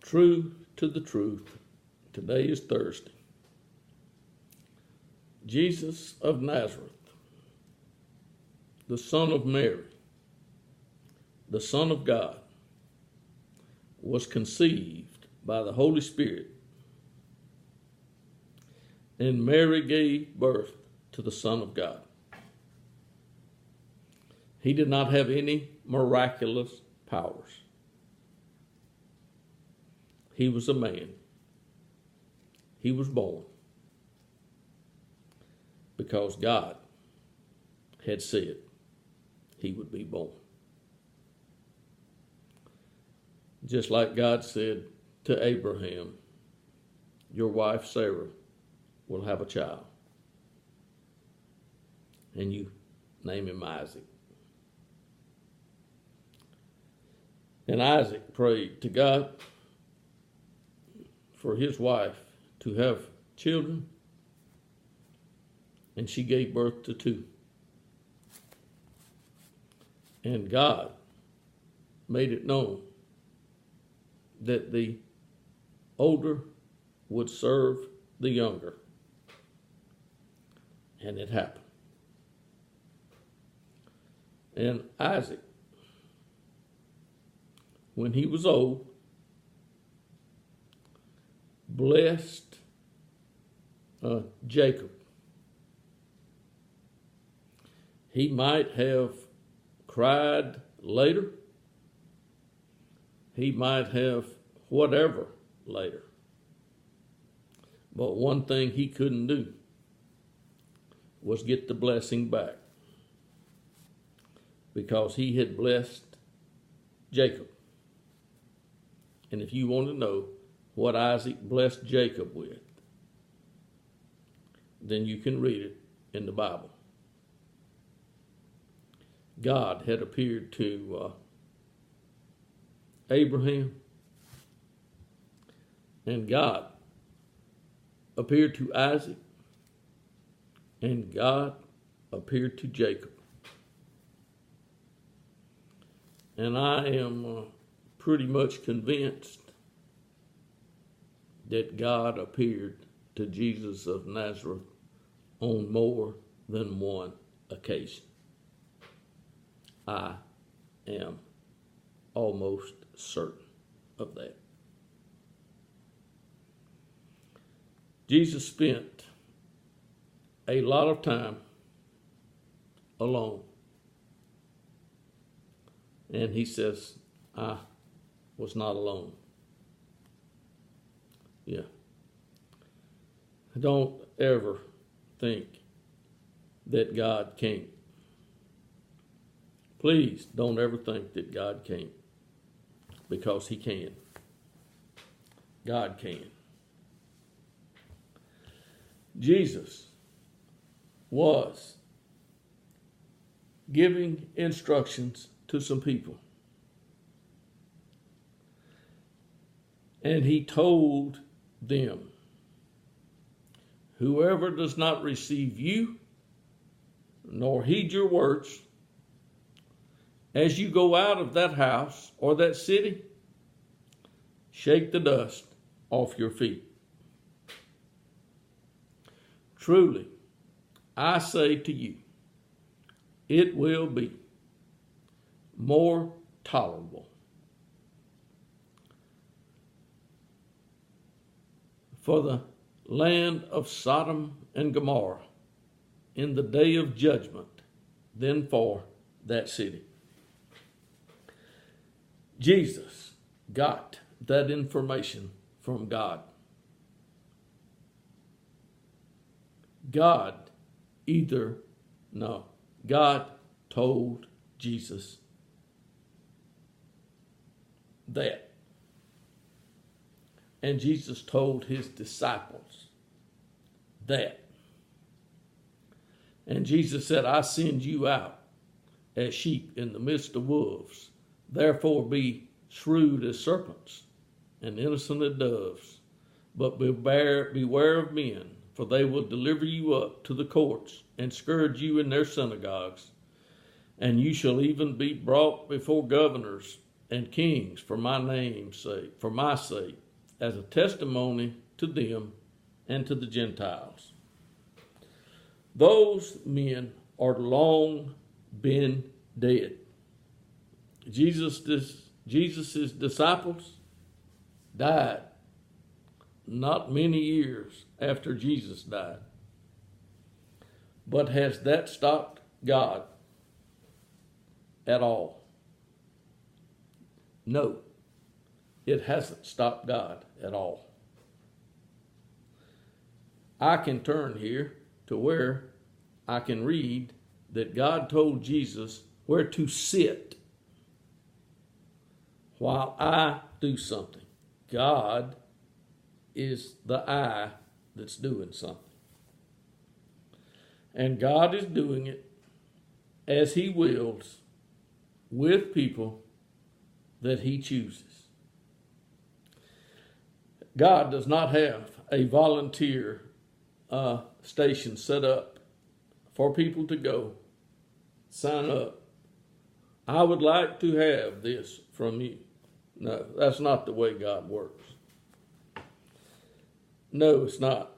True to the truth, today is Thursday. Jesus of Nazareth, the Son of Mary, the Son of God, was conceived by the Holy Spirit, and Mary gave birth to the Son of God. He did not have any miraculous powers. He was a man. He was born because God had said he would be born. Just like God said to Abraham, your wife Sarah will have a child, and you name him Isaac. And Isaac prayed to God for his wife to have children, and she gave birth to two. And God made it known that the older would serve the younger. And it happened. And Isaac, when he was old, blessed Jacob. He might have cried later. He might have whatever later. But one thing he couldn't do was get the blessing back, because he had blessed Jacob. And if you want to know what Isaac blessed Jacob with, then you can read it in the Bible. God had appeared to Abraham, and God appeared to Isaac, and God appeared to Jacob. And I am pretty much convinced that God appeared to Jesus of Nazareth on more than one occasion. I am almost certain of that. Jesus spent a lot of time alone. And he says, I was not alone. Yeah. Don't ever think that God can't. Please don't ever think that God can't, because he can. God can. Jesus was giving instructions to some people. And he told them, whoever does not receive you, nor heed your words, as you go out of that house or that city, shake the dust off your feet. Truly, I say to you, it will be more tolerable for the land of Sodom and Gomorrah in the day of judgment than for that city. Jesus got that information from God. God told Jesus that. And Jesus told his disciples that. And Jesus said, I send you out as sheep in the midst of wolves. Therefore be shrewd as serpents and innocent as doves. But beware of men, for they will deliver you up to the courts and scourge you in their synagogues. And you shall even be brought before governors and kings for my name's sake, for my sake, as a testimony to them and to the Gentiles. Those men are long been dead. Jesus' disciples died not many years after Jesus died. But has that stopped God at all? No, it hasn't stopped God at all. I can turn here to where I can read that God told Jesus where to sit while I do something. God is the I that's doing something. And God is doing it as He wills with people that He chooses. God does not have a volunteer station set up for people to go sign up. I would like to have this from you. No, that's not the way God works. No, it's not.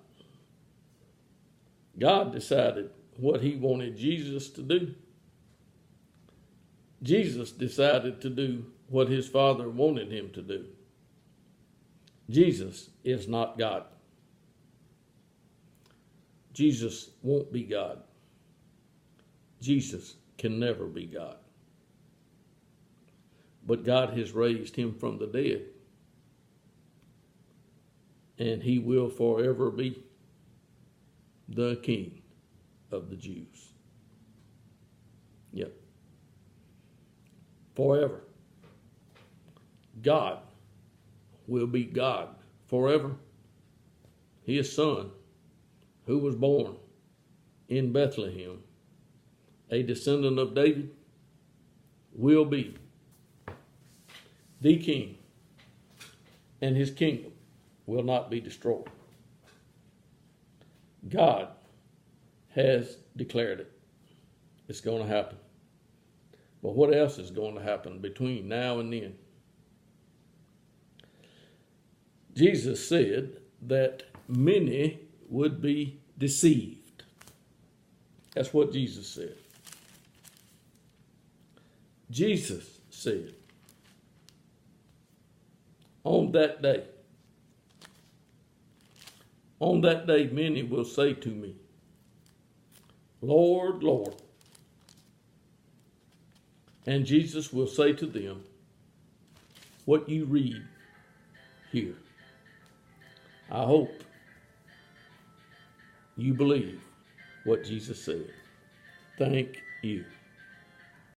God decided what He wanted Jesus to do. Jesus decided to do what His Father wanted Him to do. Jesus is not God. Jesus won't be God. Jesus can never be God. But God has raised Him from the dead, and He will forever be the King of the Jews. Yep. Forever. God will be God forever. His Son, who was born in Bethlehem, a descendant of David, will be the King, and His kingdom will not be destroyed. God has declared it. It's going to happen. But what else is going to happen between now and then? Jesus said that many would be deceived. That's what Jesus said. Jesus said, on that day, many will say to me, Lord, Lord. And Jesus will say to them, what you read here. I hope you believe what Jesus said. Thank you.